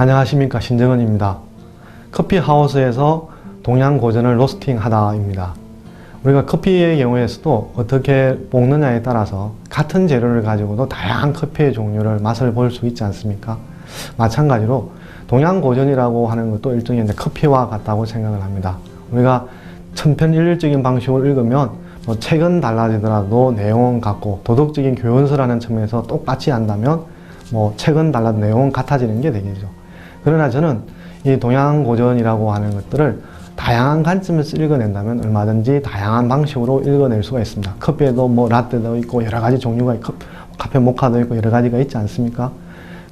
안녕하십니까, 신정은입니다. 커피하우스에서 동양고전을 로스팅하다입니다. 우리가 커피의 경우에서도 어떻게 볶느냐에 따라서 같은 재료를 가지고도 다양한 커피의 종류를 맛을 볼 수 있지 않습니까? 마찬가지로 동양고전이라고 하는 것도 일종의 커피와 같다고 생각을 합니다. 우리가 천편일률적인 방식으로 읽으면 책은 달라지더라도 내용은 같고, 도덕적인 교훈서라는 측면에서 똑같이 한다면 책은 달라도 내용은 같아지는 게 되겠죠. 그러나 저는 이 동양고전이라고 하는 것들을 다양한 관점에서 읽어낸다면 얼마든지 다양한 방식으로 읽어낼 수가 있습니다. 커피에도 라떼도 있고 여러 가지 종류가 있고, 카페 모카도 있고 여러 가지가 있지 않습니까?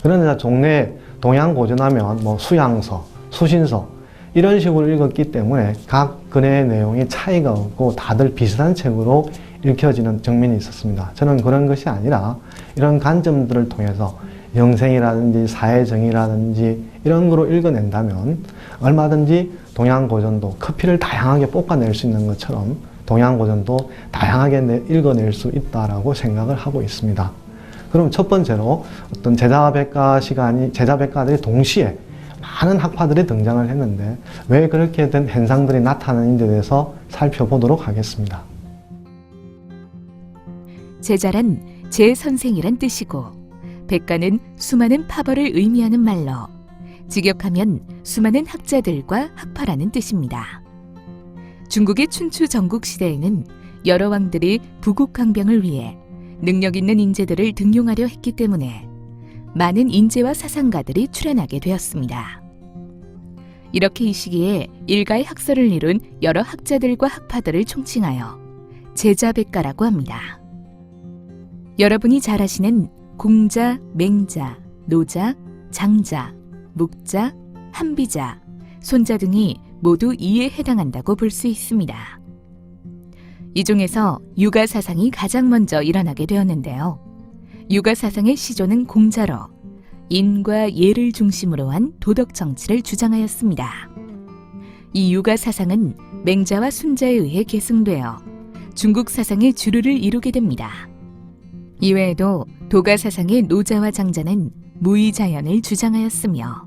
그러나 종래 동양고전하면 수양서, 수신서 이런 식으로 읽었기 때문에 각 근의 내용이 차이가 없고 다들 비슷한 책으로 읽혀지는 측면이 있었습니다. 저는 그런 것이 아니라 이런 관점들을 통해서 영생이라든지 사회정의라든지 이런 거로 읽어낸다면 얼마든지 동양고전도 커피를 다양하게 볶아낼 수 있는 것처럼 동양고전도 다양하게 읽어낼 수 있다라고 생각을 하고 있습니다. 그럼 첫 번째로 어떤 제자백가들이 동시에 많은 학파들이 등장을 했는데 왜 그렇게 된 현상들이 나타나는지에 대해서 살펴보도록 하겠습니다. 제자란 제 선생이란 뜻이고, 백가는 수많은 파벌을 의미하는 말로 직역하면 수많은 학자들과 학파라는 뜻입니다. 중국의 춘추 전국 시대에는 여러 왕들이 부국강병을 위해 능력 있는 인재들을 등용하려 했기 때문에 많은 인재와 사상가들이 출현하게 되었습니다. 이렇게 이 시기에 일가의 학설을 이룬 여러 학자들과 학파들을 총칭하여 제자백가라고 합니다. 여러분이 잘 아시는 공자, 맹자, 노자, 장자, 묵자, 한비자, 손자 등이 모두 이에 해당한다고 볼 수 있습니다. 이 중에서 유가사상이 가장 먼저 일어나게 되었는데요. 유가사상의 시조는 공자로 인과 예를 중심으로 한 도덕 정치를 주장하였습니다. 이 유가사상은 맹자와 순자에 의해 계승되어 중국 사상의 주류를 이루게 됩니다. 이외에도 도가사상의 노자와 장자는 무의자연을 주장하였으며,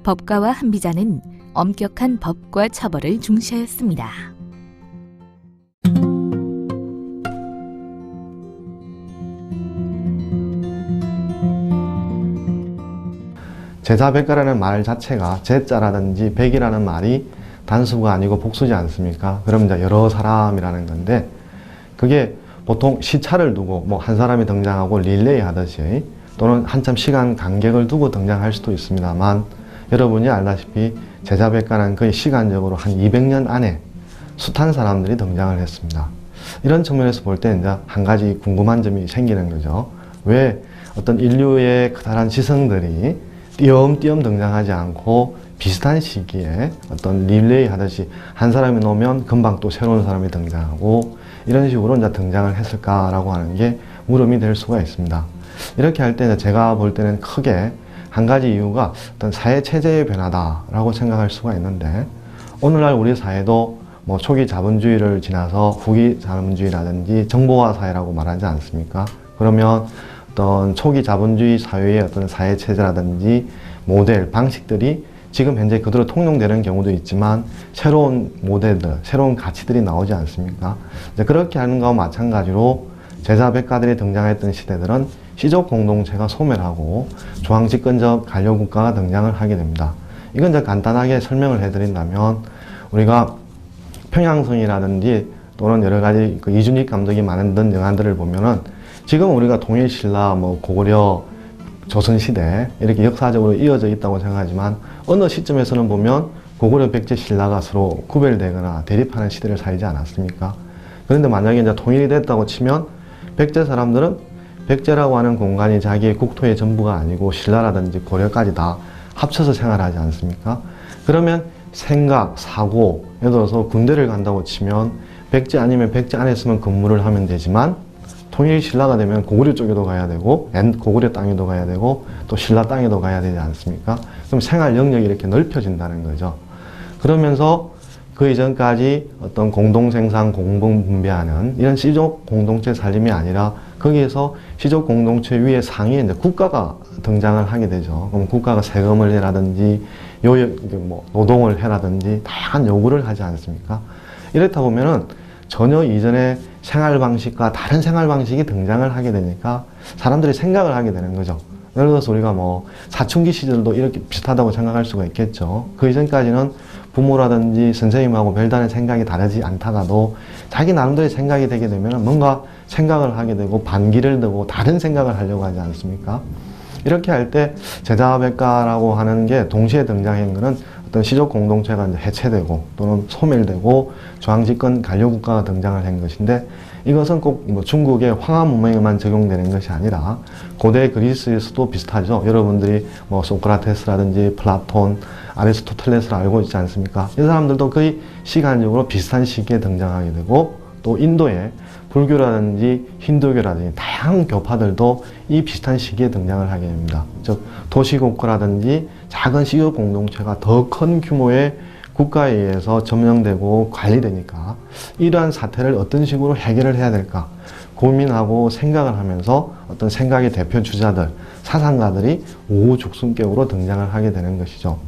법가와 한비자는 엄격한 법과 처벌을 중시하였습니다. 제자백가라는 말 자체가 제자라든지 백이라는 말이 단수가 아니고 복수지 않습니까? 그럼 이제 여러 사람이라는 건데, 그게 보통 시차를 두고 한 사람이 등장하고 릴레이 하듯이 또는 한참 시간 간격을 두고 등장할 수도 있습니다만, 여러분이 알다시피 제자백가는 거의 시간적으로 한 200년 안에 숱한 사람들이 등장을 했습니다. 이런 측면에서 볼 때 이제 한 가지 궁금한 점이 생기는 거죠. 왜 어떤 인류의 커다란 지성들이 띄엄띄엄 등장하지 않고 비슷한 시기에 어떤 릴레이 하듯이 한 사람이 나오면 금방 또 새로운 사람이 등장하고 이런 식으로 이제 등장을 했을까라고 하는 게 물음이 될 수가 있습니다. 이렇게 할 때 제가 볼 때는 크게 한 가지 이유가 어떤 사회 체제의 변화다라고 생각할 수가 있는데, 오늘날 우리 사회도 초기 자본주의를 지나서 후기 자본주의라든지 정보화 사회라고 말하지 않습니까? 그러면 어떤 초기 자본주의 사회의 어떤 사회 체제라든지 모델, 방식들이 지금 현재 그대로 통용되는 경우도 있지만 새로운 모델들, 새로운 가치들이 나오지 않습니까? 이제 그렇게 하는 것과 마찬가지로 제자백가들이 등장했던 시대들은 시족 공동체가 소멸하고 중앙집권적 관료국가가 등장을 하게 됩니다. 이건 이제 간단하게 설명을 해드린다면, 우리가 평양성이라든지 또는 여러 가지 이준익 감독이 만든 영화들을 보면은 지금 우리가 통일신라, 고구려, 조선시대 이렇게 역사적으로 이어져 있다고 생각하지만 어느 시점에서는 보면 고구려, 백제, 신라가 서로 구별되거나 대립하는 시대를 살지 않았습니까? 그런데 만약에 이제 통일이 됐다고 치면 백제 사람들은 백제라고 하는 공간이 자기의 국토의 전부가 아니고 신라라든지 고려까지 다 합쳐서 생활하지 않습니까? 그러면 생각, 사고, 예를 들어서 군대를 간다고 치면 백제 아니면 백제 안에서만 근무를 하면 되지만 통일 신라가 되면 고구려 쪽에도 가야 되고 고구려 땅에도 가야 되고 또 신라 땅에도 가야 되지 않습니까? 그럼 생활 영역이 이렇게 넓혀진다는 거죠. 그러면서 그 이전까지 어떤 공동생산, 공동분배하는 이런 시족 공동체 살림이 아니라 거기에서 시족 공동체 위에 상위에 이제 국가가 등장을 하게 되죠. 그럼 국가가 세금을 해라든지 노동을 해라든지 다양한 요구를 하지 않습니까? 이렇다 보면은 전혀 이전의 생활 방식과 다른 생활 방식이 등장을 하게 되니까 사람들이 생각을 하게 되는 거죠. 예를 들어서 우리가 사춘기 시절도 이렇게 비슷하다고 생각할 수가 있겠죠. 그 이전까지는 부모라든지 선생님하고 별다른 생각이 다르지 않다가도 자기 나름대로 생각이 되게 되면 뭔가 생각을 하게 되고 반기를 들고 다른 생각을 하려고 하지 않습니까? 이렇게 할 때 제자백가라고 하는 게 동시에 등장한 것은 어떤 시족 공동체가 이제 해체되고 또는 소멸되고 중앙집권 관료국가가 등장을 한 것인데, 이것은 꼭 중국의 황하 문명에만 적용되는 것이 아니라 고대 그리스에서도 비슷하죠. 여러분들이 소크라테스라든지 플라톤, 아리스토텔레스를 알고 있지 않습니까? 이 사람들도 거의 시간적으로 비슷한 시기에 등장하게 되고, 또 인도의 불교라든지 힌두교라든지 다양한 교파들도 이 비슷한 시기에 등장을 하게 됩니다. 즉 도시국가라든지 작은 시족 공동체가 더 큰 규모의 국가에 의해서 점령되고 관리되니까 이러한 사태를 어떤 식으로 해결을 해야 될까 고민하고 생각을 하면서 어떤 생각의 대표 주자들, 사상가들이 우후죽순격으로 등장을 하게 되는 것이죠.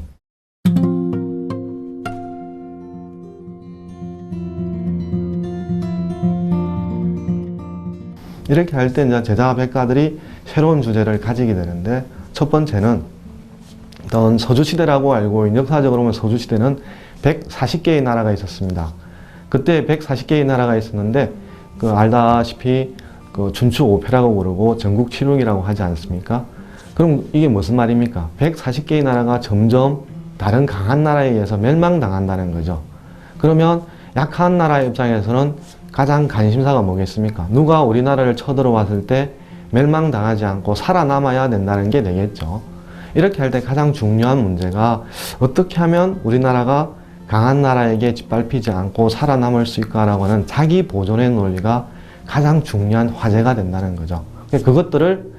이렇게 할 때 이제 제자백가들이 새로운 주제를 가지게 되는데, 첫 번째는 어떤 서주시대라고 알고 있는, 역사적으로 보면 서주시대는 140개의 나라가 있었습니다. 그때 140개의 나라가 있었는데 알다시피 준추 5패라고 부르고 전국 7국이라고 하지 않습니까? 그럼 이게 무슨 말입니까? 140개의 나라가 점점 다른 강한 나라에 의해서 멸망당한다는 거죠. 그러면 약한 나라의 입장에서는 가장 관심사가 뭐겠습니까? 누가 우리나라를 쳐들어왔을 때 멸망당하지 않고 살아남아야 된다는 게 되겠죠. 이렇게 할 때 가장 중요한 문제가 어떻게 하면 우리나라가 강한 나라에게 짓밟히지 않고 살아남을 수 있을까라고 하는 자기 보존의 논리가 가장 중요한 화제가 된다는 거죠. 그것들을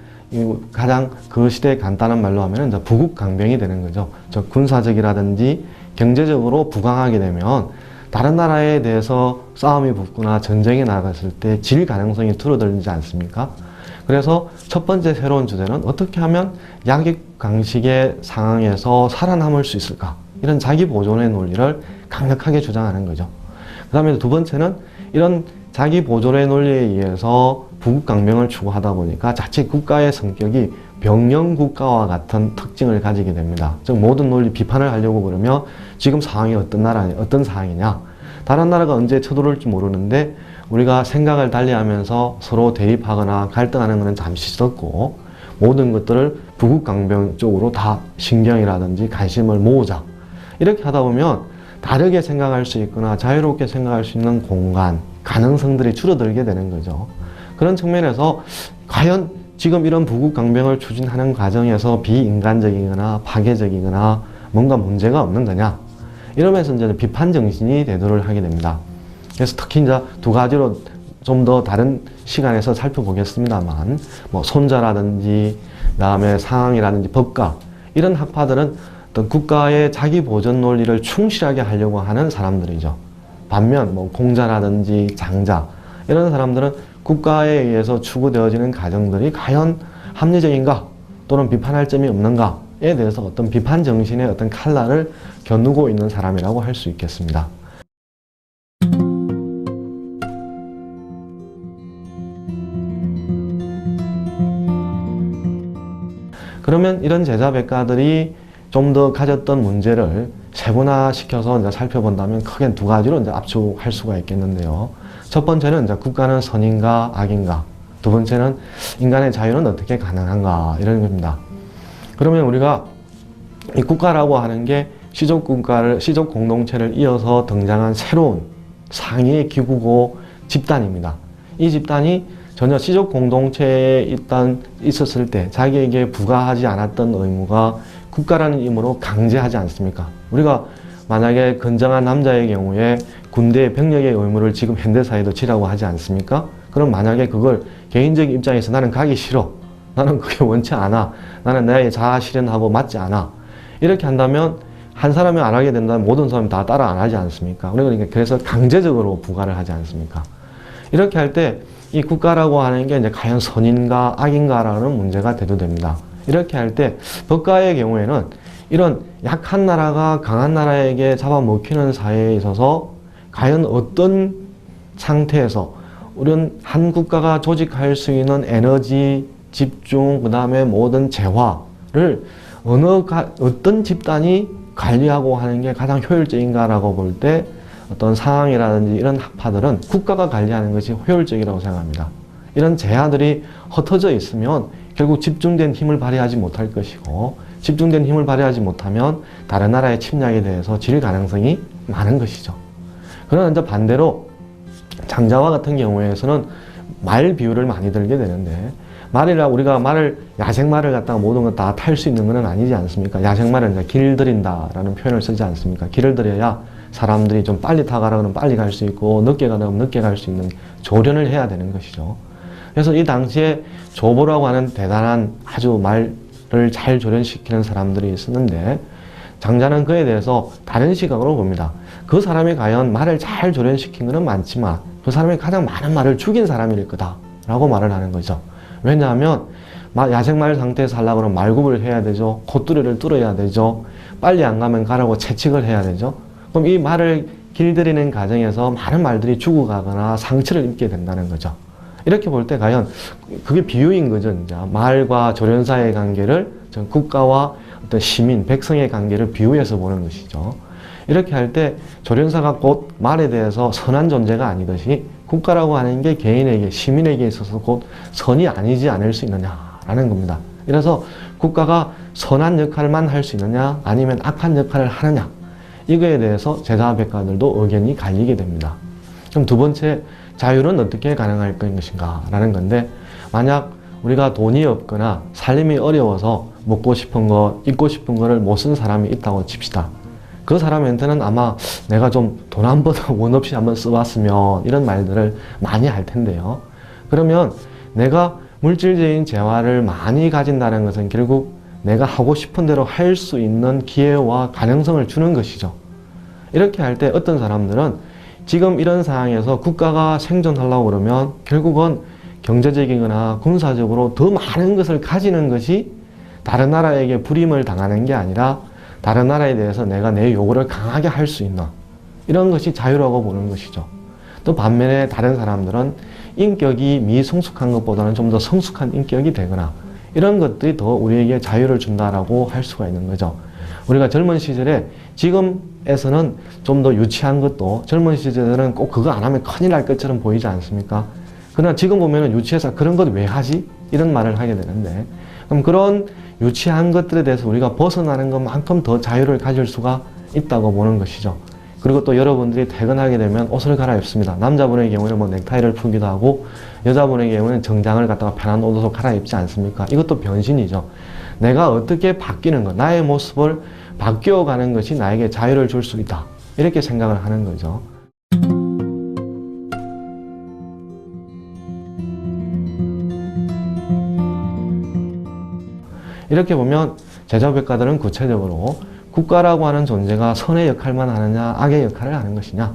가장 그 시대의 간단한 말로 하면 이제 부국강병이 되는 거죠. 즉 군사적이라든지 경제적으로 부강하게 되면 다른 나라에 대해서 싸움이 붙거나 전쟁에 나갔을 때 질 가능성이 줄어들지 않습니까? 그래서 첫 번째 새로운 주제는 어떻게 하면 약육강식의 상황에서 살아남을 수 있을까? 이런 자기 보존의 논리를 강력하게 주장하는 거죠. 그 다음에 두 번째는 이런 자기 보존의 논리에 의해서 부국강병을 추구하다 보니까 자칫 국가의 성격이 병영국가와 같은 특징을 가지게 됩니다. 즉 모든 논리 비판을 하려고 그러면 지금 상황이 어떤 상황이냐, 다른 나라가 언제 쳐들어올지 모르는데 우리가 생각을 달리하면서 서로 대립하거나 갈등하는 것은 잠시 있었고, 모든 것들을 부국강병 쪽으로 다 신경이라든지 관심을 모으자, 이렇게 하다 보면 다르게 생각할 수 있거나 자유롭게 생각할 수 있는 공간, 가능성들이 줄어들게 되는 거죠. 그런 측면에서 과연 지금 이런 부국강병을 추진하는 과정에서 비인간적이거나 파괴적이거나 뭔가 문제가 없는 거냐, 이러면서 이제 비판 정신이 대두를 하게 됩니다. 그래서 특히 이제 두 가지로 좀 더 다른 시간에서 살펴보겠습니다만, 손자라든지 그다음에 상황이라든지 법가, 이런 학파들은 어떤 국가의 자기 보존 논리를 충실하게 하려고 하는 사람들이죠. 반면 공자라든지 장자, 이런 사람들은 국가에 의해서 추구되어지는 가정들이 과연 합리적인가 또는 비판할 점이 없는가에 대해서 어떤 비판 정신의 어떤 칼날을 겨누고 있는 사람이라고 할 수 있겠습니다. 그러면 이런 제자백가들이 좀 더 가졌던 문제를 세분화시켜서 이제 살펴본다면 크게 두 가지로 이제 압축할 수가 있겠는데요. 첫 번째는 이제 국가는 선인가 악인가, 두 번째는 인간의 자유는 어떻게 가능한가, 이런 겁니다. 그러면 우리가 이 국가라고 하는 게 시족 공동체를 이어서 등장한 새로운 상위의 기구고 집단입니다. 이 집단이 전혀 시족 공동체에 있었을 때 자기에게 부과하지 않았던 의무가 국가라는 이름으로 강제하지 않습니까? 우리가 만약에 건장한 남자의 경우에 군대 병력의 의무를 지금 현대사회도 지라고 하지 않습니까? 그럼 만약에 그걸 개인적인 입장에서 나는 가기 싫어, 나는 그게 원치 않아, 나는 나의 자아 실현하고 맞지 않아, 이렇게 한다면 한 사람이 안 하게 된다면 모든 사람이 다 따라 안 하지 않습니까? 그러니까 그래서 강제적으로 부과를 하지 않습니까? 이렇게 할 때 이 국가라고 하는 게 이제 과연 선인가 악인가라는 문제가 대두됩니다. 이렇게 할 때 법가의 경우에는 이런 약한 나라가 강한 나라에게 잡아먹히는 사회에 있어서 과연 어떤 상태에서 우리는 한 국가가 조직할 수 있는 에너지, 집중, 그 다음에 모든 재화를 어떤 집단이 관리하고 하는 게 가장 효율적인가라고 볼 때 어떤 상황이라든지 이런 학파들은 국가가 관리하는 것이 효율적이라고 생각합니다. 이런 제한들이 흩어져 있으면 결국 집중된 힘을 발휘하지 못할 것이고, 집중된 힘을 발휘하지 못하면 다른 나라의 침략에 대해서 질 가능성이 많은 것이죠. 그러나 이제 반대로 장자와 같은 경우에서는 말 비유를 많이 들게 되는데, 우리가 야생말을 갖다가 모든 것 다 탈 수 있는 건 아니지 않습니까? 야생말은 이제 길들인다라는 표현을 쓰지 않습니까? 길을 들여야 사람들이 좀 빨리 타가라 그러면 빨리 갈 수 있고, 늦게 가라 그러면 늦게 갈 수 있는 조련을 해야 되는 것이죠. 그래서 이 당시에 조보라고 하는 대단한 아주 말을 잘 조련시키는 사람들이 있었는데, 장자는 그에 대해서 다른 시각으로 봅니다. 그 사람이 과연 말을 잘 조련시킨 것은 많지만 그 사람이 가장 많은 말을 죽인 사람일 거다라고 말을 하는 거죠. 왜냐하면 야생말 상태에서 하려고 하면 말굽을 해야 되죠. 콧뚜레를 뚫어야 되죠. 빨리 안 가면 가라고 채찍을 해야 되죠. 그럼 이 말을 길들이는 과정에서 많은 말들이 죽어가거나 상처를 입게 된다는 거죠. 이렇게 볼 때 과연 그게 비유인 거죠. 이제 말과 조련사의 관계를 국가와 어떤 시민, 백성의 관계를 비유해서 보는 것이죠. 이렇게 할 때 조련사가 곧 말에 대해서 선한 존재가 아니듯이 국가라고 하는 게 개인에게, 시민에게 있어서 곧 선이 아니지 않을 수 있느냐라는 겁니다. 그래서 국가가 선한 역할만 할 수 있느냐 아니면 악한 역할을 하느냐, 이거에 대해서 제자 백가들도 의견이 갈리게 됩니다. 그럼 두 번째, 자유는 어떻게 가능할 것인가 라는 건데, 만약 우리가 돈이 없거나 살림이 어려워서 먹고 싶은 거, 입고 싶은 거를 못 쓴 사람이 있다고 칩시다. 그 사람한테는 아마 내가 좀 돈 한 번 원 없이 한번 써봤으면 이런 말들을 많이 할 텐데요. 그러면 내가 물질적인 재화를 많이 가진다는 것은 결국 내가 하고 싶은 대로 할 수 있는 기회와 가능성을 주는 것이죠. 이렇게 할 때 어떤 사람들은 지금 이런 상황에서 국가가 생존하려고 그러면 결국은 경제적이거나 군사적으로 더 많은 것을 가지는 것이 다른 나라에게 불임을 당하는 게 아니라 다른 나라에 대해서 내가 내 요구를 강하게 할 수 있는 이런 것이 자유라고 보는 것이죠. 또 반면에 다른 사람들은 인격이 미성숙한 것보다는 좀 더 성숙한 인격이 되거나 이런 것들이 더 우리에게 자유를 준다라고 할 수가 있는 거죠. 우리가 젊은 시절에 지금에서는 좀 더 유치한 것도 젊은 시절에는 꼭 그거 안 하면 큰일 날 것처럼 보이지 않습니까? 그러나 지금 보면은 유치해서 그런 것 왜 하지? 이런 말을 하게 되는데, 그럼 그런 유치한 것들에 대해서 우리가 벗어나는 것만큼 더 자유를 가질 수가 있다고 보는 것이죠. 그리고 또 여러분들이 퇴근하게 되면 옷을 갈아입습니다. 남자분의 경우는 뭐 넥타이를 풀기도 하고, 여자분의 경우는 정장을 갖다가 편한 옷으로 갈아입지 않습니까? 이것도 변신이죠. 내가 어떻게 바뀌는 것, 나의 모습을 바뀌어가는 것이 나에게 자유를 줄 수 있다, 이렇게 생각을 하는 거죠. 이렇게 보면 제자백가들은 구체적으로 국가라고 하는 존재가 선의 역할만 하느냐 악의 역할을 하는 것이냐,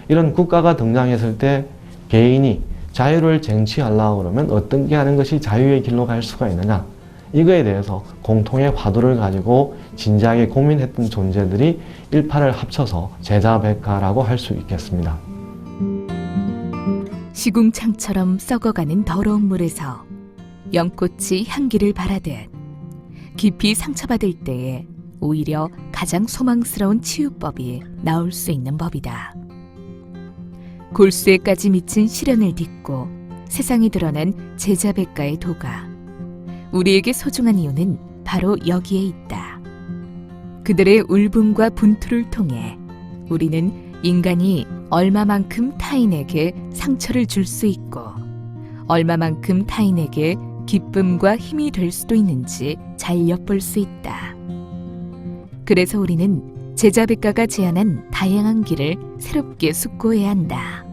이런 국가가 등장했을 때 개인이 자유를 쟁취하려고 그러면 어떤 게 하는 것이 자유의 길로 갈 수가 있느냐, 이거에 대해서 공통의 화두를 가지고 진지하게 고민했던 존재들이 일파를 합쳐서 제자백가라고 할 수 있겠습니다. 시궁창처럼 썩어가는 더러운 물에서 연꽃이 향기를 바라듯 깊이 상처받을 때에 오히려 가장 소망스러운 치유법이 나올 수 있는 법이다. 골수에까지 미친 시련을 딛고 세상에 드러난 제자백가의 도가 우리에게 소중한 이유는 바로 여기에 있다. 그들의 울분과 분투를 통해 우리는 인간이 얼마만큼 타인에게 상처를 줄 수 있고 얼마만큼 타인에게 기쁨과 힘이 될 수도 있는지 잘 엿볼 수 있다. 그래서 우리는 제자백가가 제안한 다양한 길을 새롭게 숙고해야 한다.